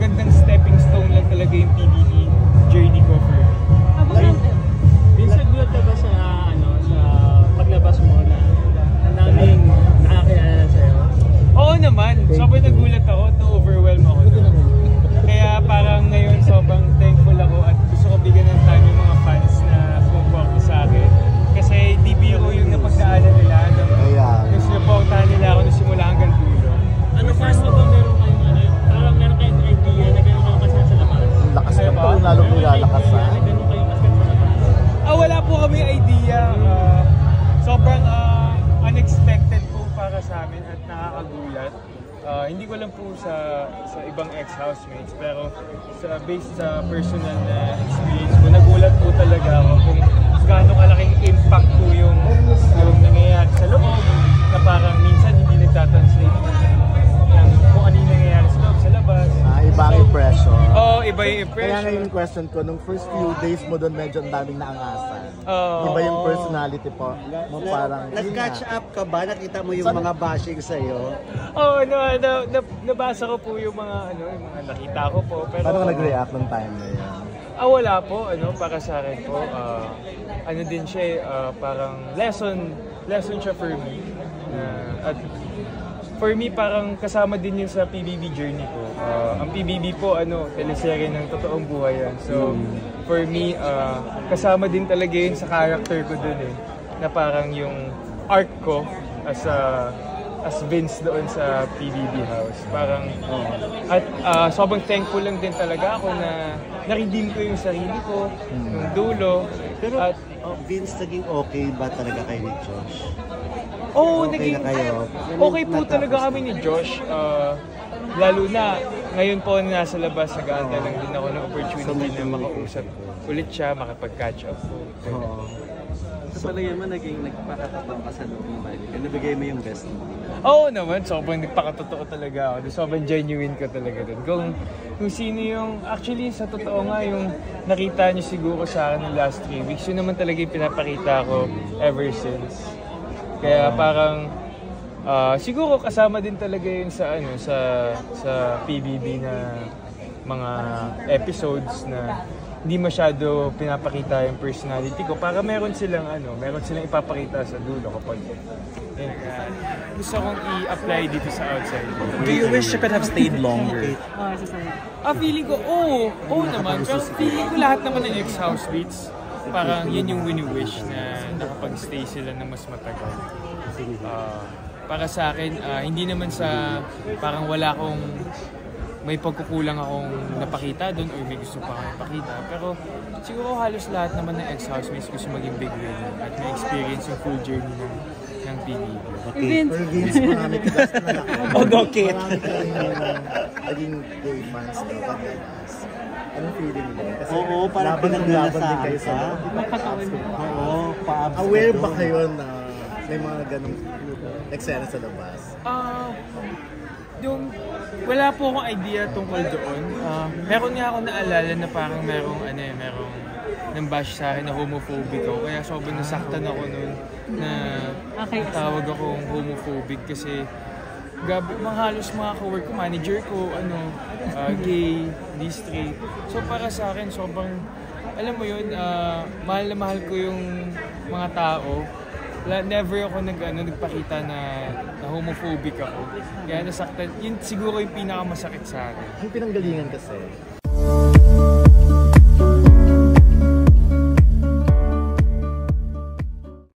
magandang stepping stone lang talaga yung PBB journey ko for me. Minsan gulat ka ba sa, sa paglabas mo na ang daming nakakilala sa'yo? Oo naman, sobrang nagulat ako, na-overwhelm ako. Kaya parang ngayon sobrang thankful ako at gusto ko bigyan ng time yung mga fans na sumuporta sa akin. Kasi di biro yung napagdaanan nila. Yung sinuportahan nila ako nung simula hanggang dulo. Ano first mo ba meron kayong parang meron kayong idea na gano'n kayo kasal sa labas? Lakas ka pa, lalong nilalakas ha. Na gano'n kayo kasal sa labas? Wala po kami idea. Sobrang unexpected po para sa amin at nakakagulat. Hindi ko lang po sa ibang ex-housemates, pero based sa personal na experience ko, nagulat po talaga ako kung gaano kalaking impact po yung nangyayari sa loob, na parang minsan hindi nagtatranslate kung ano yung nangyayari sa loob, sa labas. Iba ang impression. Oo, iba yung impression. Kaya ngayon question ko, nung first few days mo doon medyo ang daming naangasan. Iba yung personality po mo, parang nag-catch up ka ba? Nakita mo yung mga bashing sa'yo? Oo, nabasa ko po yung mga nakita ko po. Pero paano ka nag-react ng time na yan? Wala po, para sa akin po, din siya, parang lesson siya for me. At for me, parang kasama din yun sa PBB journey ko. Ang PBB po, teleserye ng totoong buhay yan. So, for me, kasama din talaga yun sa character ko dun na parang yung arc ko as Vince doon sa PBB house. Parang, at sobrang thankful lang din talaga ako na na-redeem ko yung sarili ko, yung dulo. Pero at, Vince, naging okay ba talaga kayo ni Josh? naging na kayo? Okay po talaga kami ni Josh. Lalo na, ngayon po na nasa labas, nag-aantay lang din ako ng opportunity na makausap ulit siya, makapag-catch up po. Sa palagay mo, naging nagpakatapang ka sa loob ng bahay. Nabigay mo yung best mo. Oo naman, sobrang nagpakatotoo talaga ako. Sobrang genuine ko talaga doon. Kung sino yung, actually sa totoo nga, yung nakita niyo siguro sa akin ng last 3 weeks, yun naman talaga yung pinapakita ko ever since. Kaya parang, siguro kasama din talaga yun sa PBB na mga episodes na hindi masyado pinapakita yung personality ko para meron silang ipapakita sa dulo kapag gusto kong i-apply dito sa outside. Do you wish you could have stayed longer? Feeling ko, oo naman. Pero feeling ko lahat naman ng ex-housemates, parang yun yung wini-wish na nakapag-stay sila na mas matagal. Para sa akin, hindi naman sa parang wala akong may pagkukulang akong napakita doon or may gusto pa akong ipakita. Pero siguro halos lahat naman ng ex-housemates gusto maging big winner at may experience yung full journey ng PBB. Vince, marami tigas na lang. Dokit. Marami naging gay fans daw pagkakas. Anong feeling mo? Kasi parang laban din kayo sa aware ba kayo na may mga ganong eksena sa labas? Wala po akong idea tungkol doon. Meron nga ako naalala na parang merong nang-bash sa akin na homophobic ako. Kaya sobrang nasaktan ako noon na tawag akong homophobic kasi halos mga co-work ko, manager ko, gay, hindi straight. So para sa akin, sobrang, alam mo yun, mahal na mahal ko yung mga tao. Never ako nagpakita na homophobic ako. Kaya nasaktan, yun siguro yung pinakamasakit sa akin. Ang pinanggalingan kasi,